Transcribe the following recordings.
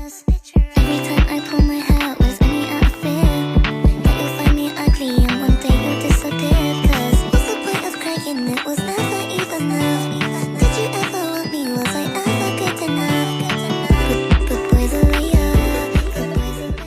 Every time I pull my hair out, was only out of fear that you'll find me ugly and one day you'll disappear. Cause what's the point of crying? It was never even enough. Did you ever want me? Was I ever good enough? But boys are layers. But boys are layers.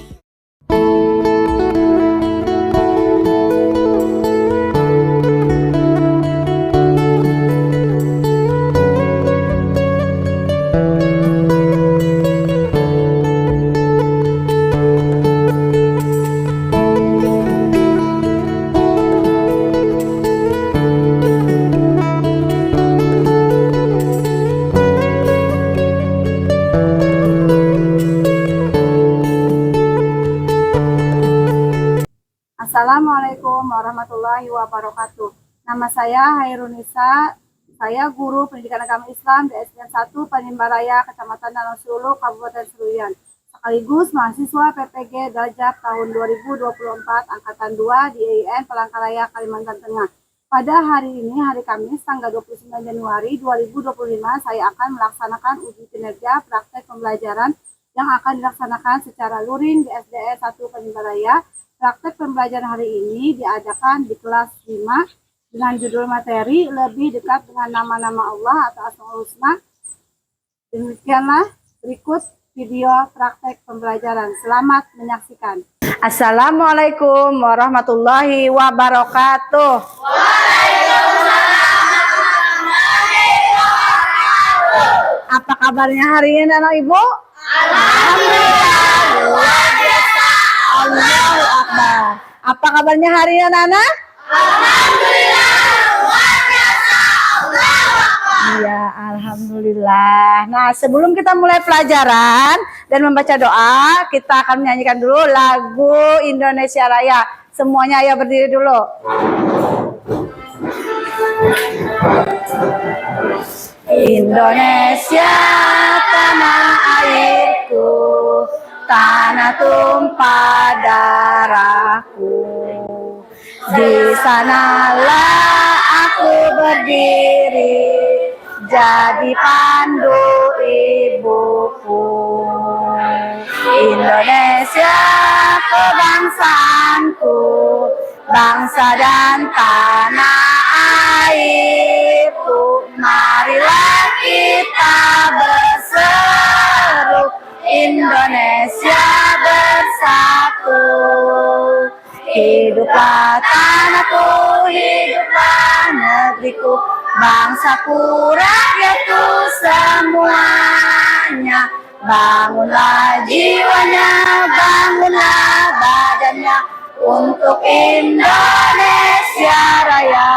Assalamualaikum warahmatullahi wabarakatuh. Nama saya Hairunisa. Saya guru pendidikan agama Islam di SDN 1 Panimbaraya, Kecamatan Danau Sulu, Kabupaten Seruyan. Sekaligus mahasiswa PPG Dajab tahun 2024 Angkatan 2 di EIN Palangkaraya, Kalimantan Tengah. Pada hari ini, hari Kamis, tanggal 29 Januari 2025, saya akan melaksanakan uji kinerja praktek pembelajaran yang akan dilaksanakan secara luring di SDN 1 Panimbaraya. Praktek pembelajaran hari ini diadakan di kelas 5 dengan judul materi lebih dekat dengan nama-nama Allah atau Asmaul Husna. Demikianlah berikut video praktek pembelajaran. Selamat menyaksikan. Assalamualaikum warahmatullahi wabarakatuh. Apa kabarnya hari ini anak ibu? Alhamdulillah, luar biasa. Allahu Akbar. Apa kabarnya hari ini anak-anak? Alhamdulillah, luar biasa. Allahu Akbar. Iya, alhamdulillah. Nah, sebelum kita mulai pelajaran dan membaca doa, kita akan menyanyikan dulu lagu Indonesia Raya. Semuanya ayo berdiri dulu. Indonesia tanah airku, tanah tumpah darahku. Di sanalah aku berdiri, jadi pandu ibuku. Indonesia kebangsaanku, bangsa dan tanah airku. Marilah kita berseru, Indonesia bersatu. Hiduplah tanahku, hiduplah negeriku, bangsaku, rakyatku semuanya. Bangunlah jiwanya, bangunlah badannya untuk Indonesia Raya.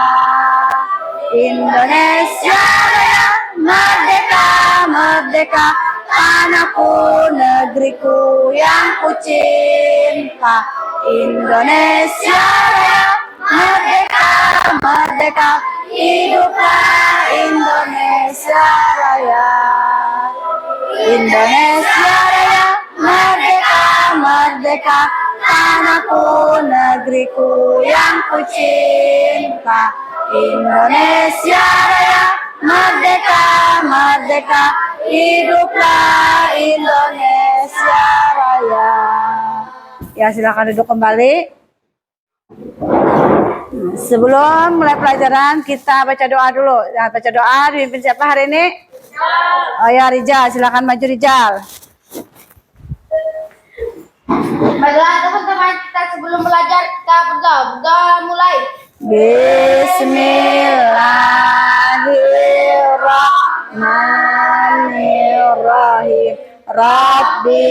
Indonesia Raya, merdeka, merdeka, tanahku, negeriku yang ku cinta. Indonesia Raya, merdeka, merdeka, hiduplah Indonesia Raya. Indonesia Raya, merdeka, merdeka, tanahku, negeriku yang ku cinta. Indonesia Raya, merdeka, merdeka, hiduplah Indonesia Raya. Ya, silakan duduk kembali. Sebelum mulai pelajaran, kita baca doa dulu. Nah, baca doa dipimpin siapa hari ini? Oh ya, Rijal. Silakan maju, Rijal. Baiklah teman-teman, kita sebelum belajar kita berdoa mulai. Bismillahirrahmanirrahim. Rabbi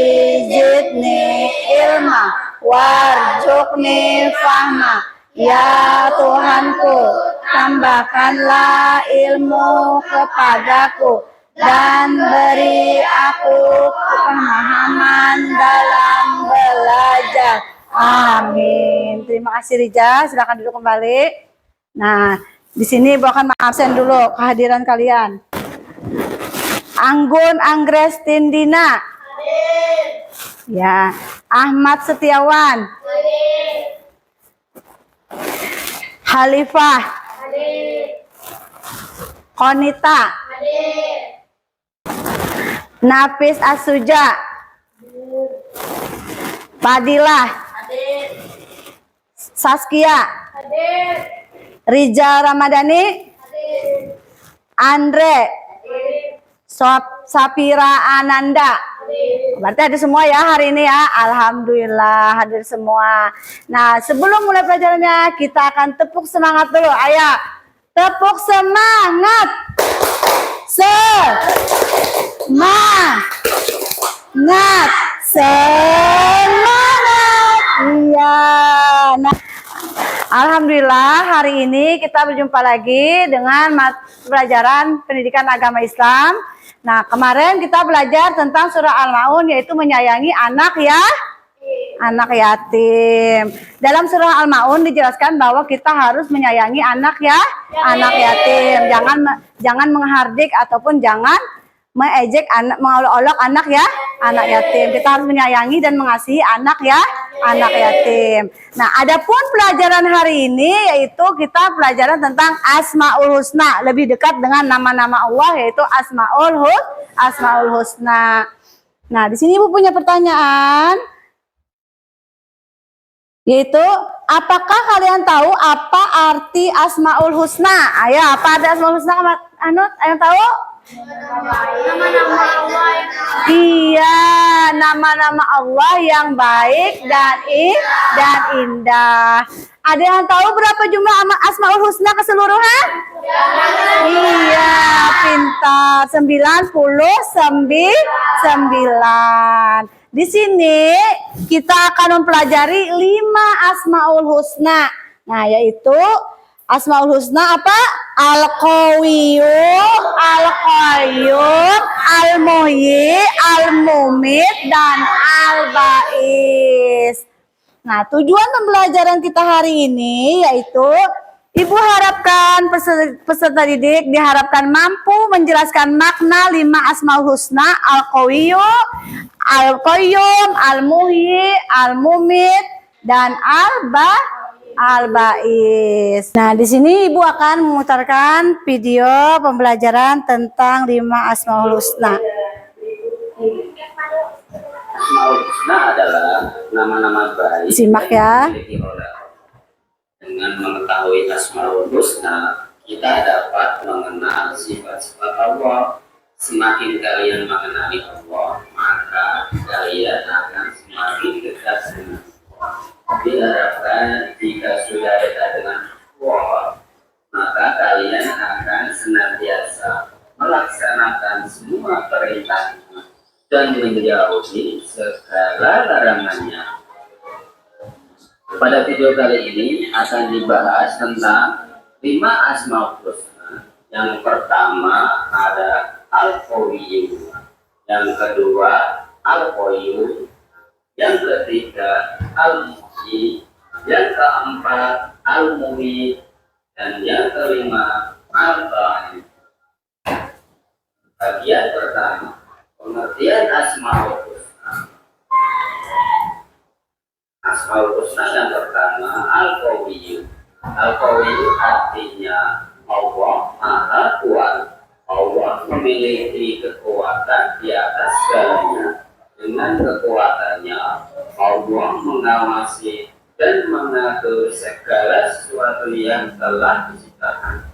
zidni ilma warzuqni fahma. Ya Tuhanku, tambahkanlah ilmu kepadaku dan beri aku pemahaman dalam belajar. Amin. Terima kasih Rija, silakan duduk kembali. Nah, di sini Ibu akan absen dulu kehadiran kalian. Anggun Anggres Tindina. Ya, Ahmad Setiawan. Halifah. Konita. Nafis Asuja. Fadilah. Hadir. Saskia. Hadir. Rizal Ramadhani. Hadir. Andre. Hadir. Sapira Ananda. Hadir. Berarti ada semua ya hari ini ya. Alhamdulillah hadir semua. Nah, sebelum mulai pelajarannya, kita akan tepuk semangat dulu. Ayo, tepuk semangat. Semangat. Semangat. Iya. Nah, alhamdulillah hari ini kita berjumpa lagi dengan pelajaran pendidikan agama Islam. Nah, kemarin kita belajar tentang surah Al-Maun, yaitu menyayangi anak yatim. Dalam surah Al-Maun dijelaskan bahwa kita harus menyayangi anak yatim. Jangan menghardik ataupun jangan mengejek mengolok-olok anak yatim. Kita harus menyayangi dan mengasihi anak yatim. Nah, adapun pelajaran hari ini yaitu kita pelajaran tentang Asmaul Husna, lebih dekat dengan nama-nama Allah, yaitu Asmaul Husna. Nah, di sini Ibu punya pertanyaan, yaitu apakah kalian tahu apa arti Asmaul Husna? Ayo, apa arti Asmaul Husna? Anut, ayo tahu? Nama-nama Allah yang Iya, nama-nama Allah yang baik dan indah. Ada yang tahu berapa jumlah Asmaul Husna keseluruhan? Iya, pintar. 99. Di sini kita akan mempelajari 5 Asmaul Husna. Nah, yaitu Asmaul Husna apa? Al-Qawiyyu, Al-Qayyum, Al-Muhyi, Al-Mumit, dan Al-Ba'is. Nah, tujuan pembelajaran kita hari ini yaitu Ibu harapkan peserta didik diharapkan mampu menjelaskan makna 5 Asmaul Husna, Al-Qawiyyu, Al-Qayyum, Al-Muhyi, Al-Mumit, dan Al-Ba'is. Nah, di sini Ibu akan memutarkan video pembelajaran tentang 5 Asmaul Husna. Asmaul Husna adalah nama-nama baik. Simak ya. Dengan mengetahui Asmaul Husna, kita dapat mengenal sifat-sifat Allah. Semakin kalian mengenali Allah, maka kalian akan semakin dekat dengan Allah. Diharapkan jika sudah dekat dengan Allah, maka kalian akan senantiasa melaksanakan semua perintahnya dan menjauhi segala larangannya. Pada video kali ini akan dibahas tentang 5 Asmaul Husna. Yang pertama ada Al-Qawiyyu, yang kedua Al-Qayyum, yang ketiga Al-Muhyi, yang keempat Al-Mumit, dan yang kelima Al-Ba'is. Bagian pertama, pengertian Asmaul Husna. Asmaul Husna yang pertama Al-Qawiyyu. Al-Qawiyyu artinya Allah Maha Kuat. Allah memiliki kekuatan di atas segalanya. Dengan kekuatannya, Allah mengawasi dan mengatur segala sesuatu yang telah diciptakan.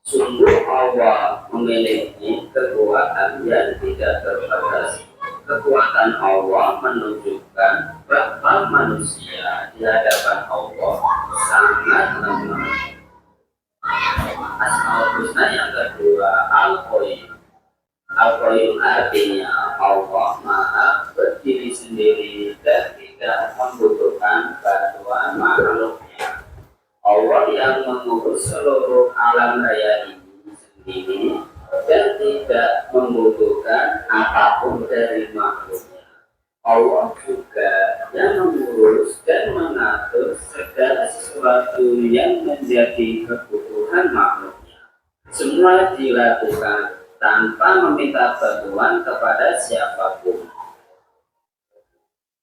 Sungguh Allah memiliki kekuatan yang tidak terbatas. Kekuatan Allah menunjukkan bahwa manusia di hadapan Allah sangat lemah. Asmaul Husna yang kedua Al-Qayyum. Al-Qayyum artinya Allah Maha berdiri sendiri dan tidak membutuhkan bantuan makhluknya. Allah yang mengurus seluruh alam raya ini sendiri dan tidak membutuhkan apapun dari makhluknya. Allah juga yang mengurus dan mengatur segala sesuatu yang menjadi kebutuhan makhluknya. Semua dilakukan tanpa meminta bantuan kepada siapapun.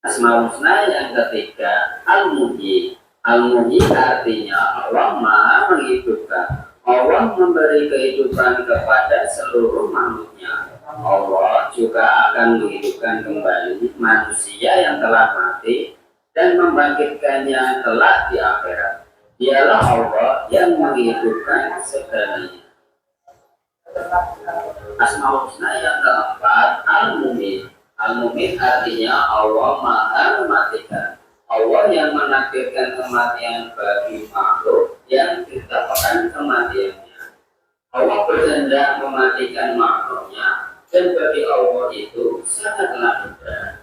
Asmaul Husna yang ketiga Al-Muhyi. Al-Muhyi artinya Allah Maha menghidupkan. Allah memberi kehidupan kepada seluruh makhluknya. Allah juga akan menghidupkan kembali manusia yang telah mati dan membangkitkannya kelak di akhirat. Dialah Allah yang menghidupkan segalanya. Asmaul Husna yang keempat, Al-Mumin. Al-Mumin artinya Allah Maha mematikan. Allah yang menakdirkan kematian bagi makhluk yang diciptakan kematiannya. Allah berkehendak mematikan makhluknya, dan bagi Allah itu sangatlah mudah.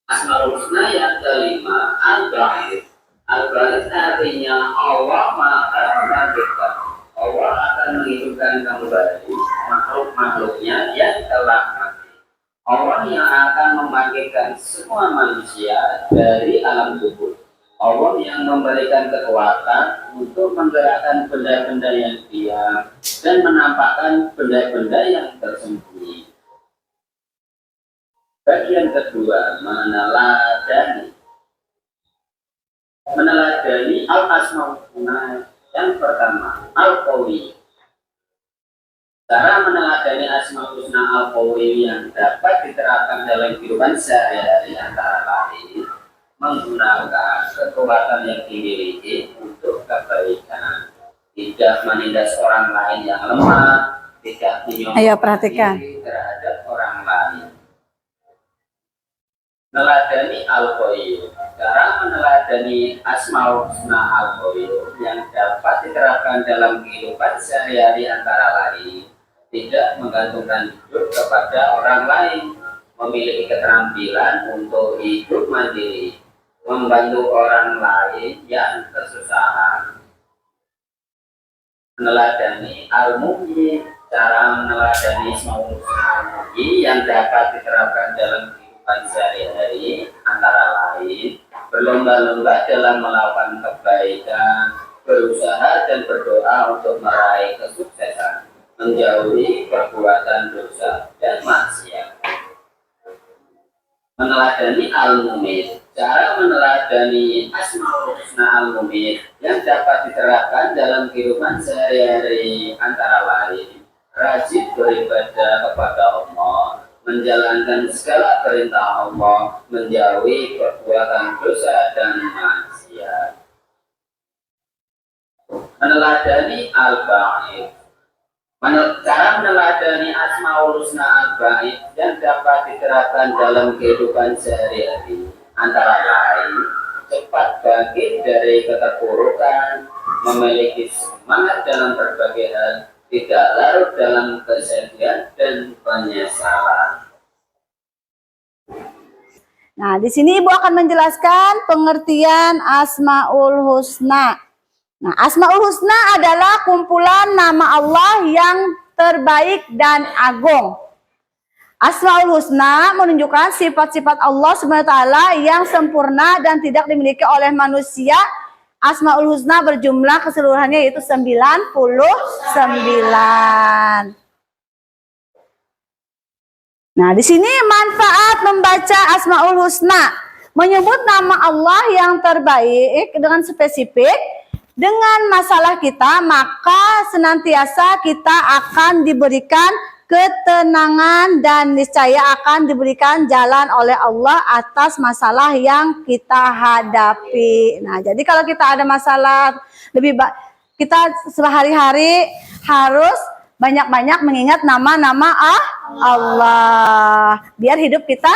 Asmaul Husna yang kelima, Al-Ba'id. Al-Ba'id artinya Allah Maha mematikan. Allah akan menghidupkan kembali makhluk-makhluknya yang telah mati. Allah yang akan membangkitkan semua manusia dari alam kubur. Allah yang memberikan kekuatan untuk menggerakkan benda-benda yang diam dan menampakkan benda-benda yang tersembunyi. Bagian kedua, meneladani. Meneladani al-asmaul husna. Yang pertama, al-qawi. Cara meneladani asmaul husna al-qawi yang dapat diterapkan dalam kehidupan sehari-hari antara lain menggunakan kekuatan yang dimiliki untuk kebaikan, tidak menindas orang lain yang lemah, tidak menyombongkan diri terhadap orang lain. Meneladani al-qawi. Cara meneladani asmaul husna al-qawi yang dapat diterapkan dalam kehidupan sehari-hari antara lain tidak menggantungkan hidup kepada orang lain, memiliki keterampilan untuk hidup mandiri, membantu orang lain yang kesusahan. Meneladani al-muhyi. Cara meneladani asmaul husna al-muhyi yang dapat diterapkan dalam kehidupan sehari-hari antara lain berlomba-lomba dalam melakukan kebaikan, berusaha dan berdoa untuk meraih kesuksesan, menjauhi perbuatan dosa dan maksiat. Meneladani al-mumin. Cara meneladani asmaul husna al-mumin yang dapat diterapkan dalam kehidupan sehari-hari antara lain rajin beribadah kepada Allah, menjalankan segala perintah Allah, menjauhi perbuatan dosa dan maksiat. Meneladani al-ba'id. Cara meneladani asmaul husna al-ba'id yang dapat diterapkan dalam kehidupan sehari-hari antara lain cepat bangkit dari keterpurukan, memiliki semangat dalam berbagai hal, tidak larut dalam kesedihan dan penyesalan. Nah, di sini Ibu akan menjelaskan pengertian Asmaul Husna. Nah, Asmaul Husna adalah kumpulan nama Allah yang terbaik dan agung. Asmaul Husna menunjukkan sifat-sifat Allah SWT yang sempurna dan tidak dimiliki oleh manusia. Asmaul Husna berjumlah keseluruhannya yaitu 99. Nah, di sini manfaat membaca Asmaul Husna. Menyebut nama Allah yang terbaik dengan spesifik dengan masalah kita, maka senantiasa kita akan diberikan ketenangan dan niscaya akan diberikan jalan oleh Allah atas masalah yang kita hadapi. Nah, jadi kalau kita ada masalah kita sehari-hari harus banyak-banyak mengingat nama-nama Allah biar hidup kita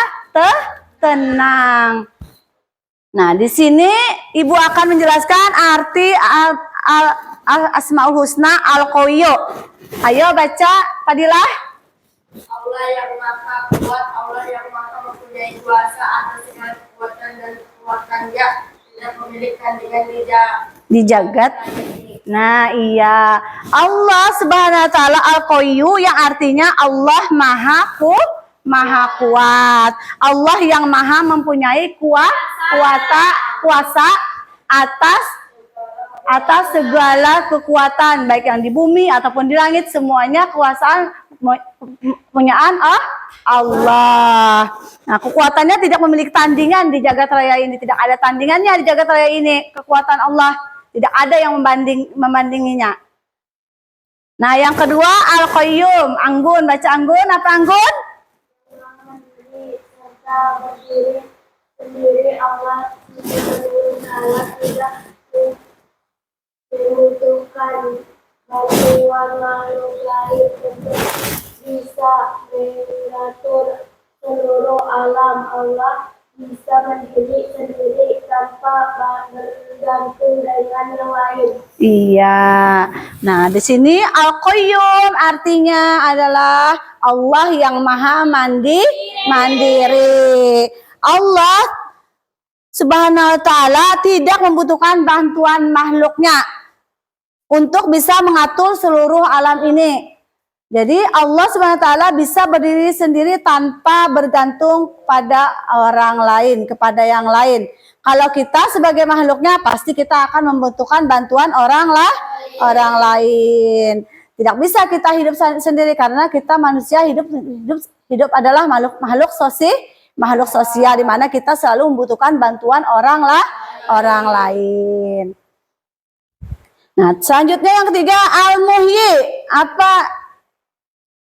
tenang. Nah, di sini Ibu akan menjelaskan arti Asmaul Husna al-Qawiyyu. Ayo baca, Fadilah. Allah yang maha kuat, Allah yang maha mempunyai kuasa atas segala kekuatan dan kekuatan-Nya, tidak memiliki tandingan di jagat. Nah, iya. Allah Subhanahu wa taala al-Qawiyyu yang artinya Allah maha kuat. Allah yang maha mempunyai kuasa atas segala kekuatan, baik yang di bumi ataupun di langit, semuanya kekuasaan punyaan Allah. Nah, kekuatannya tidak memiliki tandingan di jagat raya ini, tidak ada tandingannya di jagat raya ini. Kekuatan Allah tidak ada yang membandinginya. Nah, yang kedua Al-Qayyum. Anggun, baca Anggun. Apa Anggun? Mandiri serta berdiri sendiri Allah Subhanahu tidak membutuhkan bantuan makhluk lain untuk bisa mengatur seluruh alam. Allah bisa berdiri sendiri tanpa bergantung dengan yang lain. Iya. Nah, di sini Al-Qayyum artinya adalah Allah yang maha mandiri. Allah Subhanahu wa ta'ala tidak membutuhkan bantuan makhluknya untuk bisa mengatur seluruh alam ini. Jadi Allah Subhanahu wa ta'ala bisa berdiri sendiri tanpa bergantung pada orang lain, kepada yang lain. Kalau kita sebagai makhluknya pasti kita akan membutuhkan bantuan orang lain. Tidak bisa kita hidup sendiri karena kita manusia hidup adalah makhluk sosial di mana kita selalu membutuhkan bantuan orang lain. Nah, selanjutnya yang ketiga Al-Muhyi. Apa?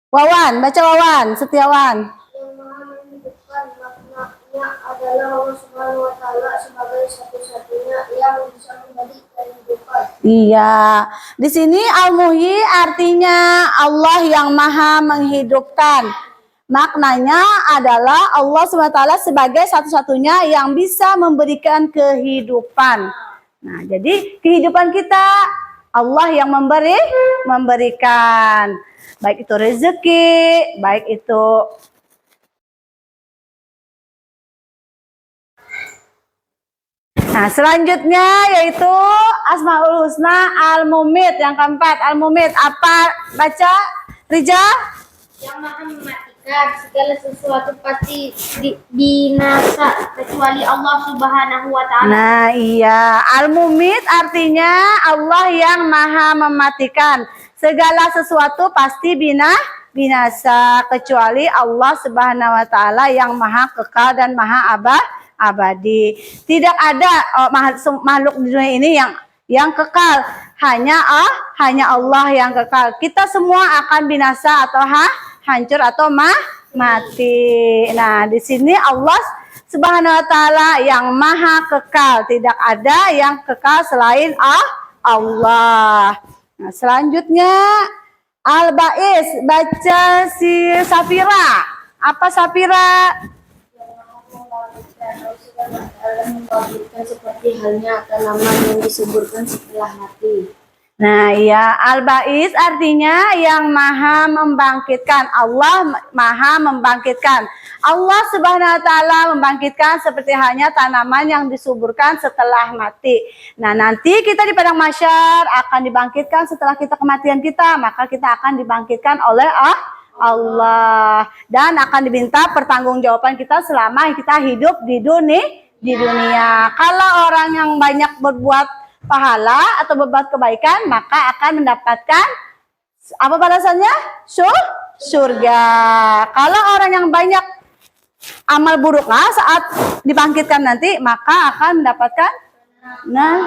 Wawan, baca Wawan, Setiawan. Yang maha menghidupkan maknanya adalah Allah Subhanahu wa ta'ala sebagai satu-satunya yang bisa memberi kehidupan. Iya, di sini Al-Muhyi artinya Allah yang maha menghidupkan. Maknanya adalah Allah SWT sebagai satu-satunya yang bisa memberikan kehidupan. Nah, jadi kehidupan kita Allah yang memberikan. Baik itu rezeki, baik itu Nah, selanjutnya yaitu Asmaul Husna Al-Mumit. Yang keempat, Al-Mumit. Apa? Baca, Rija. Yang maha mematikan segala sesuatu pasti binasa kecuali Allah Subhanahu wa ta'ala. Nah, iya. Al-Mumit artinya Allah yang maha mematikan. Segala sesuatu pasti binasa kecuali Allah Subhanahu wa ta'ala yang maha kekal dan maha abadi. Tidak ada makhluk di dunia ini yang kekal. Hanya Allah yang kekal. Kita semua akan binasa atau hancur atau mati. Nah, di sini Allah Subhanahu wa ta'ala yang maha kekal. Tidak ada yang kekal selain Allah. Nah, selanjutnya Al-Ba'is. Baca si Safira. Apa Safira? Membangkitkan seperti halnya tanaman yang disuburkan setelah mati. Nah, ya, Al-Ba'is artinya yang maha membangkitkan. Allah maha membangkitkan. Allah Subhanahu wa ta'ala membangkitkan seperti halnya tanaman yang disuburkan setelah mati. Nah, nanti kita di padang mahsyar akan dibangkitkan setelah kita kematian kita, maka kita akan dibangkitkan oleh Allah dan akan diminta pertanggungjawaban kita selama kita hidup di dunia. Kalau orang yang banyak berbuat pahala atau berbuat kebaikan, maka akan mendapatkan apa balasannya? Surga. Kalau orang yang banyak amal buruknya saat dibangkitkan nanti, maka akan mendapatkan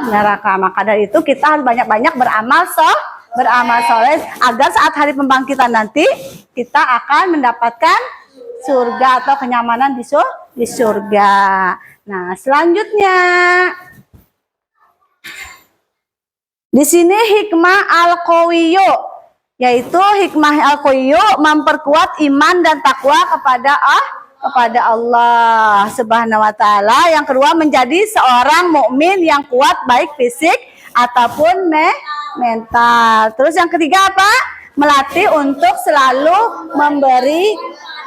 neraka. Maka dari itu kita harus banyak-banyak beramal soleh agar saat hari pembangkitan nanti kita akan mendapatkan surga atau kenyamanan di surga. Nah, selanjutnya di sini hikmah Al-Qawiyyu, yaitu hikmah Al-Qawiyyu memperkuat iman dan takwa kepada Allah Subhanahu wa ta'ala. Yang kedua, menjadi seorang mukmin yang kuat baik fisik ataupun mental. Terus yang ketiga apa? Melatih untuk selalu memberi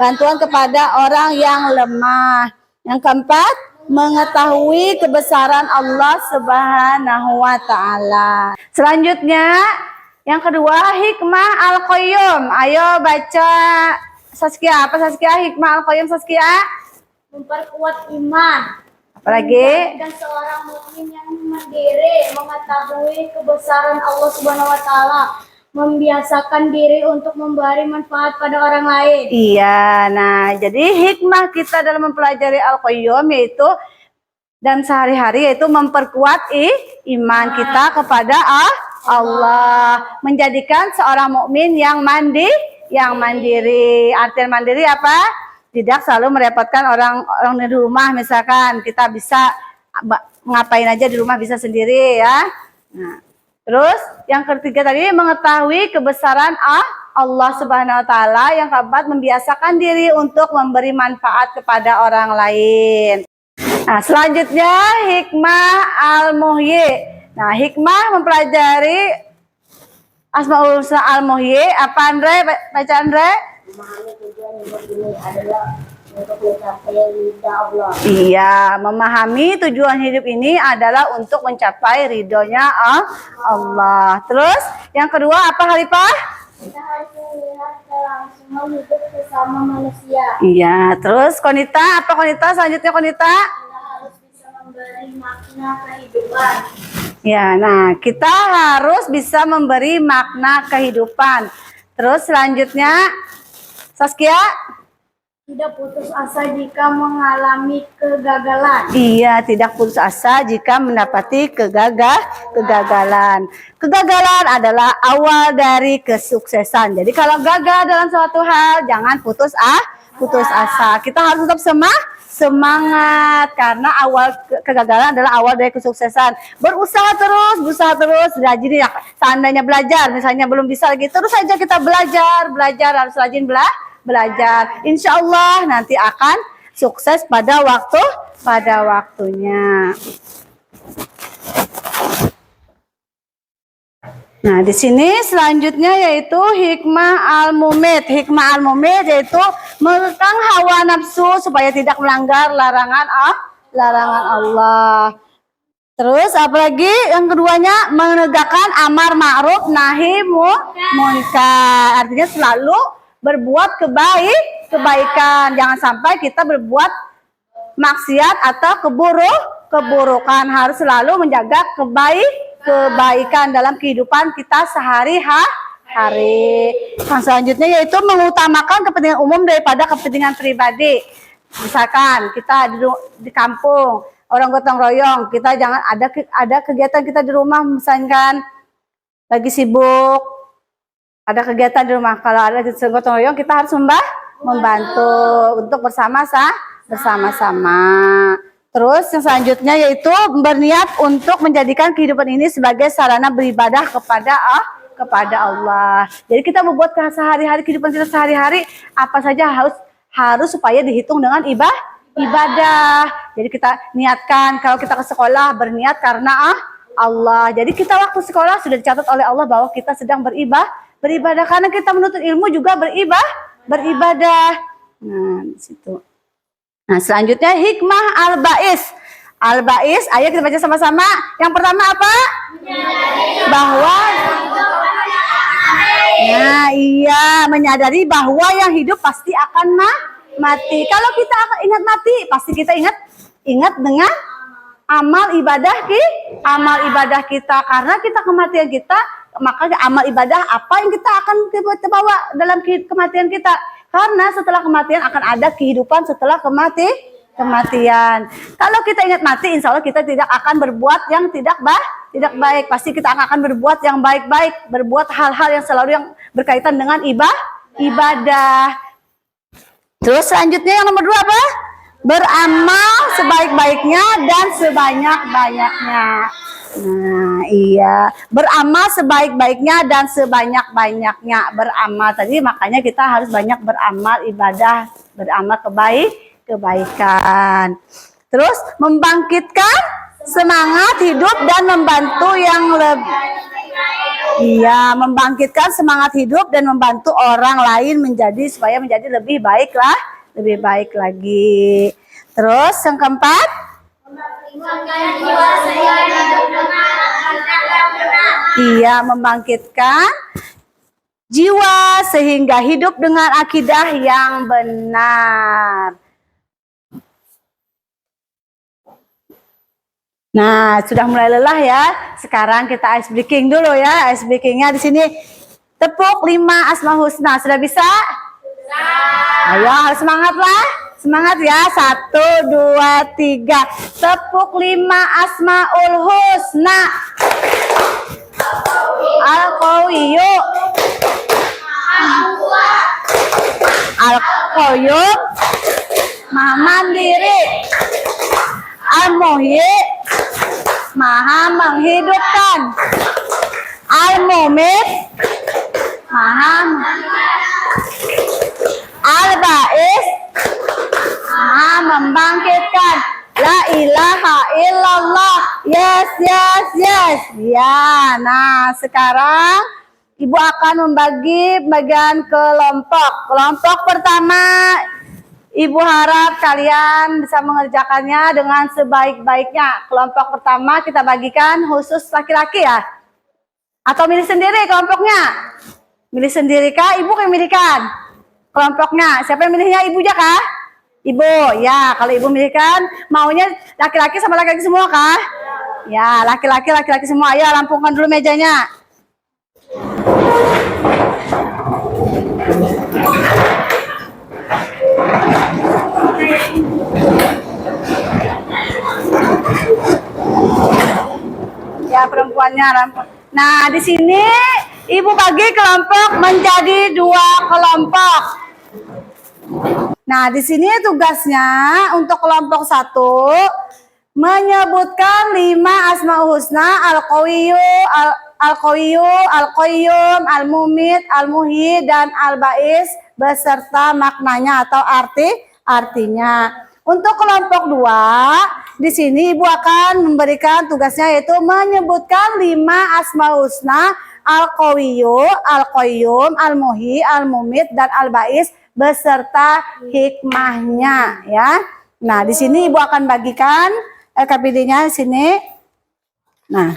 bantuan kepada orang yang lemah. Yang keempat, mengetahui kebesaran Allah Subhanahu wa ta'ala. Selanjutnya, yang kedua, hikmah Al-Qayyum. Ayo baca Saskia. Apa Saskia? Hikmah Al-Qayyum Saskia? Memperkuat iman. Apalagi? Dan seorang mukmin yang mandiri, mengetahui kebesaran Allah Subhanahu wa ta'ala, membiasakan diri untuk memberi manfaat pada orang lain. Iya, nah jadi hikmah kita dalam mempelajari Al-Qayyum yaitu dan sehari-hari yaitu memperkuat iman kita kepada Allah. Menjadikan seorang mukmin yang mandiri. Artian mandiri apa? Tidak selalu merepotkan orang di rumah. Misalkan kita bisa ngapain aja di rumah bisa sendiri ya. Nah, terus yang ketiga tadi mengetahui kebesaran Allah Subhanahu wa taala, yang keempat membiasakan diri untuk memberi manfaat kepada orang lain. Nah, selanjutnya hikmah al-muhyi. Nah, hikmah mempelajari Asmaul Husna al-muhyi apa Andre? Baca Andre? Memahami tujuan hidup ini adalah untuk mencapai ridha Allah. Iya, memahami tujuan hidup ini adalah untuk mencapai ridhonya Allah. Terus yang kedua apa Khalifah? Kita harus melihat kelangsungan hidup sesama manusia. Iya, terus Konita, apa Konita? Selanjutnya Konita? Kita harus bisa memberi makna kehidupan. Ya, nah kita harus bisa memberi makna kehidupan. Terus selanjutnya Saskia? Tidak putus asa jika mengalami kegagalan. Iya, tidak putus asa jika mendapati kegagalan. Kegagalan adalah awal dari kesuksesan. Jadi kalau gagal dalam suatu hal, jangan putus asa. Kita harus tetap semangat karena awal kegagalan adalah awal dari kesuksesan. Berusaha terus, rajin ya. Seandainya belajar, misalnya belum bisa lagi, terus saja kita belajar, harus rajin belajar. Insya Allah nanti akan sukses pada waktunya. Nah, di sini selanjutnya yaitu hikmah al-mumit. Hikmah al-mumit yaitu mengekang hawa nafsu supaya tidak melanggar larangan Allah. Terus apalagi yang keduanya menegakkan amar ma'ruf nahi munkar. Artinya selalu berbuat kebaikan. Jangan sampai kita berbuat maksiat atau keburukan. Harus selalu menjaga kebaikan dalam kehidupan kita sehari-hari. Yang selanjutnya yaitu mengutamakan kepentingan umum daripada kepentingan pribadi. Misalkan kita di kampung, orang gotong royong, kita jangan ada kegiatan kita di rumah, misalkan lagi sibuk, ada kegiatan di rumah. Kalau ada gotong royong, kita harus membantu untuk bersama-sama. Terus yang selanjutnya yaitu berniat untuk menjadikan kehidupan ini sebagai sarana beribadah kepada Allah. Jadi kita membuat kehidupan kita sehari-hari apa saja harus supaya dihitung dengan ibadah. Jadi kita niatkan kalau kita ke sekolah berniat karena Allah. Jadi kita waktu sekolah sudah dicatat oleh Allah bahwa kita sedang beribadah karena kita menuntut ilmu juga beribadah. Nah, di situ. Nah, selanjutnya hikmah al-ba'is. Al-ba'is, ayo kita baca sama-sama. Yang pertama apa? Bahwa menyadari bahwa yang hidup pasti akan mati. Kalau kita akan ingat mati, pasti kita ingat dengan amal ibadah kita. Karena kita kematian kita, maka amal ibadah apa yang kita akan kita bawa dalam kematian kita. Karena setelah kematian akan ada kehidupan setelah kematian. Kalau kita ingat mati, insya Allah kita tidak akan berbuat yang tidak baik. Pasti kita akan berbuat yang baik-baik, berbuat hal-hal yang selalu yang berkaitan dengan ibadah. Terus selanjutnya yang nomor 2 apa? Beramal sebaik-baiknya dan sebanyak-banyaknya. Nah, iya, beramal sebaik-baiknya dan sebanyak-banyaknya. Beramal tadi makanya kita harus banyak beramal ibadah, beramal kebaikan. Terus membangkitkan semangat hidup dan membantu yang lebih. Iya, membangkitkan semangat hidup dan membantu orang lain supaya menjadi lebih baik lagi. Terus yang keempat, iya, membangkitkan jiwa sehingga hidup dengan akidah yang benar. Nah, sudah mulai lelah ya. Sekarang kita ice breaking dulu ya. Ice breakingnya di sini tepuk 5 Asmaul Husna. Sudah bisa? Ayo, harus semangat lah. Semangat ya. 1, 2, 3. Tepuk 5 Asmaul Husna. Al-Qawiyyu. Al-Qayyum. Maha mandiri. Al-Muhyi. Maha menghidupkan. Al-Mumit. Maha Al-Ba'is. Maha membangkitkan. La ilaha illallah. Yes, yes, yes. Ya, nah sekarang Ibu akan membagi bagian kelompok. Kelompok pertama, Ibu harap kalian bisa mengerjakannya dengan sebaik-baiknya. Kelompok pertama kita bagikan khusus laki-laki ya? Atau milih sendiri kelompoknya? Milih sendiri kah? Ibu yang milihkan kelompoknya. Siapa yang milihnya? Ibu aja kah? Ibu, ya kalau ibu milihkan maunya laki-laki sama laki-laki semua kah? Ya, laki-laki semua. Ayo rampungkan dulu mejanya. Ya perempuannya rampung. Nah di sini ibu bagi kelompok menjadi 2 kelompok. Nah, di sini tugasnya untuk kelompok 1 menyebutkan 5 asmaul husna Al-Qawiyyu, Al-Qayyum, Al-Mumit, Al-Muhyi dan Al-Ba'is beserta maknanya atau artinya. Untuk kelompok 2, di sini Ibu akan memberikan tugasnya yaitu menyebutkan 5 asmaul husna Al-Qawiyyu, Al-Qayyum, Al-Muhyi, Al-Mumit dan Al-Ba'is beserta hikmahnya ya. Nah, di sini Ibu akan bagikan LKPD-nya di sini. Nah,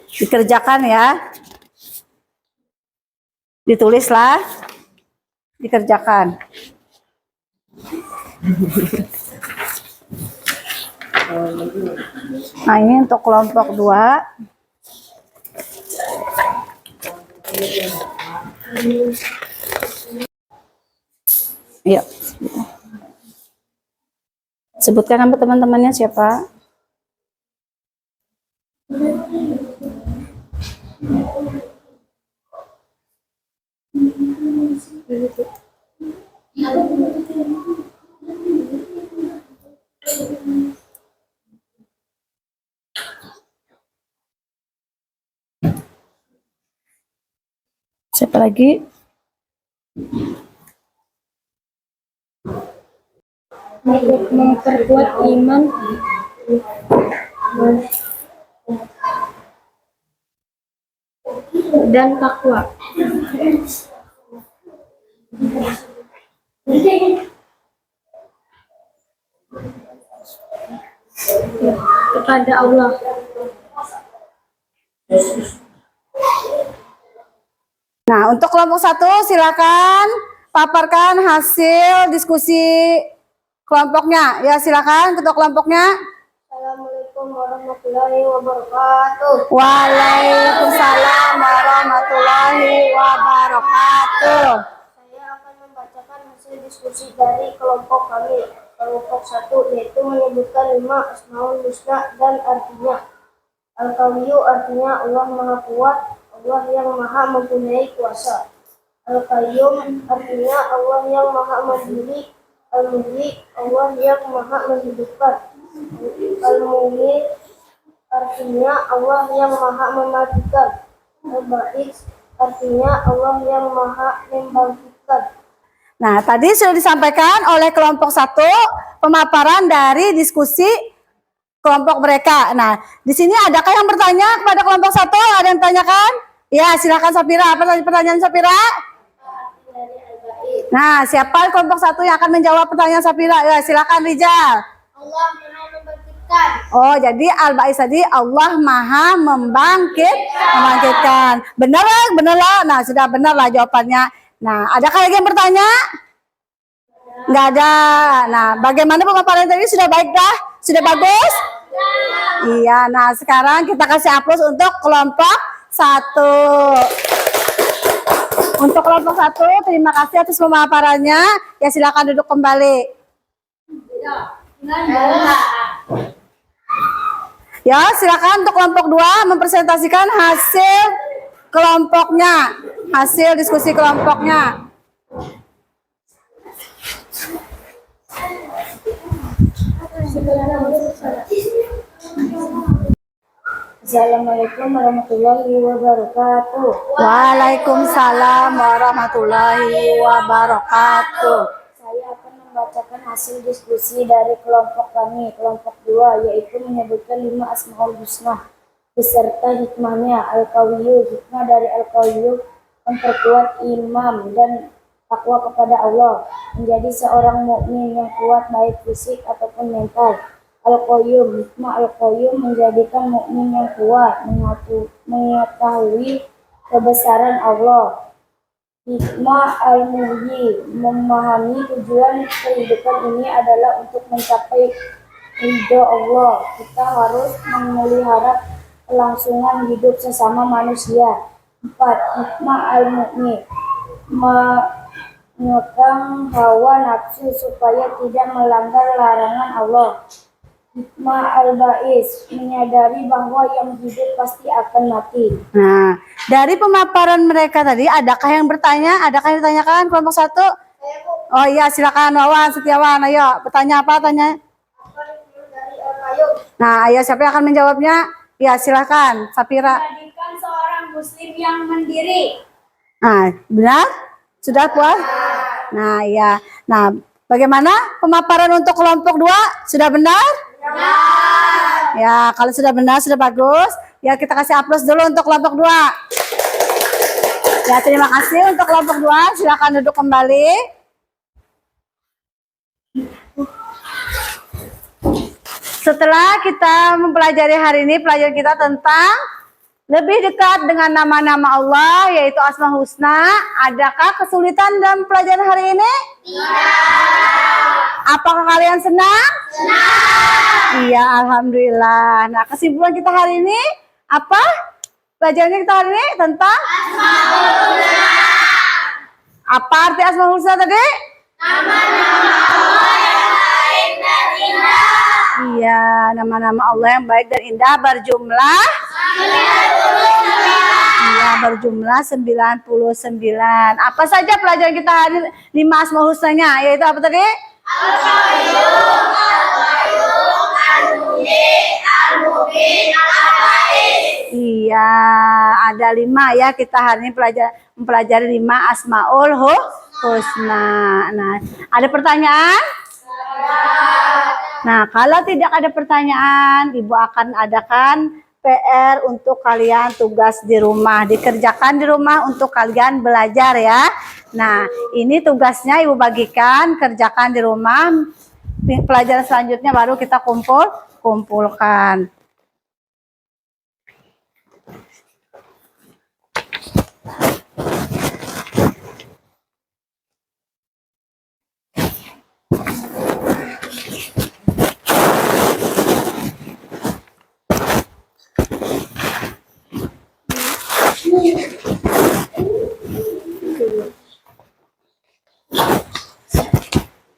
dikerjakan ya. Ditulislah, dikerjakan. Nah, ini untuk kelompok 2. Yuk. Sebutkan nama teman-temannya siapa? Siapa lagi? Untuk memperkuat iman dan takwa kepada Allah. Nah, untuk kelompok 1 silakan paparkan hasil diskusi kelompoknya. Ya, silakan ketua kelompoknya. Assalamualaikum warahmatullahi wabarakatuh. Waalaikumsalam warahmatullahi wabarakatuh. Saya akan membacakan hasil diskusi dari kelompok kami. Kelompok 1 yaitu menyebutkan 5 asmaul husna dan artinya. Al-Qawiyyu artinya Allah Maha Kuat, Allah yang Maha mempunyai kuasa. Al-Qayyum artinya Allah yang Maha Mandiri. Al-Muhyi Allah yang Maha menghidupkan. Al-Mumit artinya Allah yang Maha mematikan. Al-Ba'is artinya Allah yang Maha membangkitkan. Nah, tadi sudah disampaikan oleh kelompok 1 pemaparan dari diskusi kelompok mereka. Nah, di sini adakah yang bertanya kepada kelompok 1? Ada yang tanyakan? Ya, silakan Safira. Apa pertanyaan Safira? Nah, siapa kelompok 1 yang akan menjawab pertanyaan Safira? Ya, silakan Rijal. Allah Maha membangkitkan. Oh, jadi Al-Ba'is tadi Allah Maha membangkitkan. Benar lah. Nah, sudah benar lah jawabannya. Nah, adakah lagi yang bertanya? Enggak ada. Nah, bagaimana pemaparan tadi? Sudah baik dah? Sudah bagus? Iya, nah sekarang kita kasih aplaus untuk kelompok 1. Untuk kelompok 1, terima kasih atas pemaparannya. Ya, silakan duduk kembali. Ya, silakan untuk kelompok 2 mempresentasikan hasil kelompoknya. Hasil diskusi kelompoknya. Assalamualaikum warahmatullahi wabarakatuh. Waalaikumsalam warahmatullahi wabarakatuh. Saya akan membacakan hasil diskusi dari kelompok kami, kelompok 2, yaitu menyebutkan 5 Asmaul Husna beserta hikmahnya. Al-Qawiyyu, hikmah dari Al-Qawiyyu memperkuat imam dan takwa kepada Allah, menjadi seorang mukmin yang kuat baik fisik ataupun mental. Al-Qayyum, hikmah Al-Qayyum menjadikan mukmin yang kuat, mengetahui kebesaran Allah. Hikmah Al-Muhyi, memahami tujuan kehidupan ini adalah untuk mencapai ridho Allah. Kita harus memelihara kelangsungan hidup sesama manusia. 4. Hikmah Al-Mu'min, mengekang hawa nafsu supaya tidak melanggar larangan Allah. Hikmah Al-Ba'is, menyadari bahwa yang hidup pasti akan mati. Nah, dari pemaparan mereka tadi, adakah yang bertanya? Adakah yang ditanyakan kelompok 1? Oh iya, silakan Wawan Setiawan. Ayo, bertanya apa? Tanya. Nah, ayo siapa yang akan menjawabnya? Ya, silakan Sapira. Menjadikan seorang muslim yang mandiri. Nah, benar? Sudah puas? Nah, iya. Nah, bagaimana pemaparan untuk kelompok 2? Sudah benar? Ya, kalau sudah benar, sudah bagus. Ya, kita kasih aplaus dulu untuk kelompok 2. Ya, terima kasih untuk kelompok 2. Silakan duduk kembali. Setelah kita mempelajari hari ini, pelajaran kita tentang lebih dekat dengan nama-nama Allah, yaitu Asma Husna. Adakah kesulitan dalam pelajaran hari ini? Tidak. Apakah kalian senang? Senang. Iya, alhamdulillah. Nah, kesimpulan kita hari ini apa? Pelajarannya kita hari ini tentang Asmaul Husna. Apa arti Asmaul Husna tadi? Nama-nama Allah yang baik dan indah. Iya, nama-nama Allah yang baik dan indah berjumlah 99. Iya, berjumlah 99. Apa saja pelajaran kita hari 5 Asmaul Husnanya? Yaitu apa tadi? Al-Qayyum, Al-Qayyum, Al-Muhyi, Al-Mubin, Al-Ba'is. Iya, ada 5 ya. Kita hari ini mempelajari 5 Asmaul Husna. Nah, ada pertanyaan? Nah, kalau tidak ada pertanyaan, Ibu akan adakan PR untuk kalian, tugas di rumah. Dikerjakan di rumah untuk kalian belajar ya. Nah, ini tugasnya Ibu bagikan, kerjakan di rumah. Pelajaran selanjutnya baru kita kumpulkan.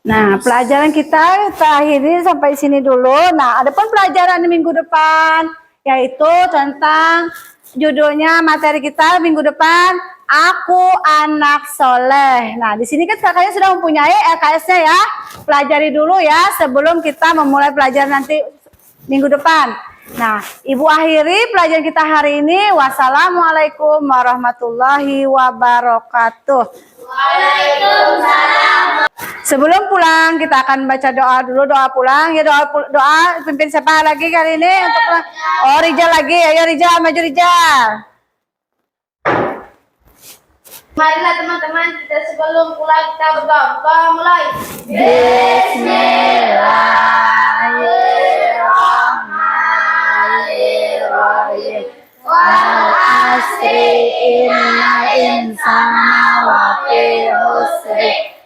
Nah, pelajaran kita akhiri sampai sini dulu. Nah, ada pun pelajaran di minggu depan, yaitu tentang judulnya materi kita minggu depan, Aku Anak Soleh. Nah, di sini kan kakaknya sudah mempunyai LKS-nya ya. Pelajari dulu ya sebelum kita memulai pelajaran nanti minggu depan. Nah, Ibu akhiri pelajaran kita hari ini. Wassalamualaikum warahmatullahi wabarakatuh. Waalaikumsalam. Sebelum pulang kita akan baca doa dulu, doa pulang ya, doa pimpin siapa lagi kali ini untuk pulang? Oh, Rijal lagi. Ayo Rijal, maju Rijal. Marilah teman-teman, kita sebelum pulang kita berdoa. Mulai. Bismillahirrahmanirrahim. Wal asri innal insana lafi khusr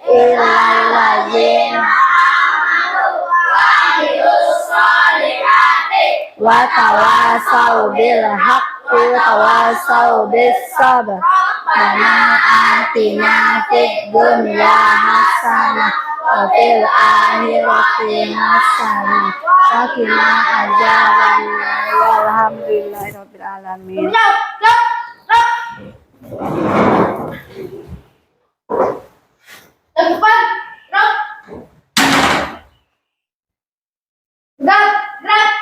illal ladzina amanu wa amilus sholihati wa tawassaw bil haqqi wa tawassaw bis sabr. Rabbana atina fid dunya hasanah wa fil akhirati hasanah wa qina adzabannar. Walhamdulillahirabbil alamin. Depan, gerak. Gerak, gerak.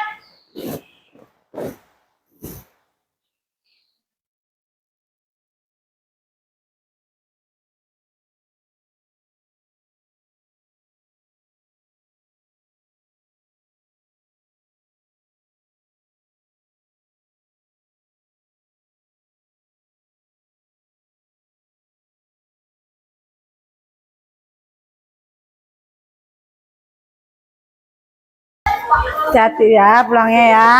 Hati-hati ya pulangnya ya.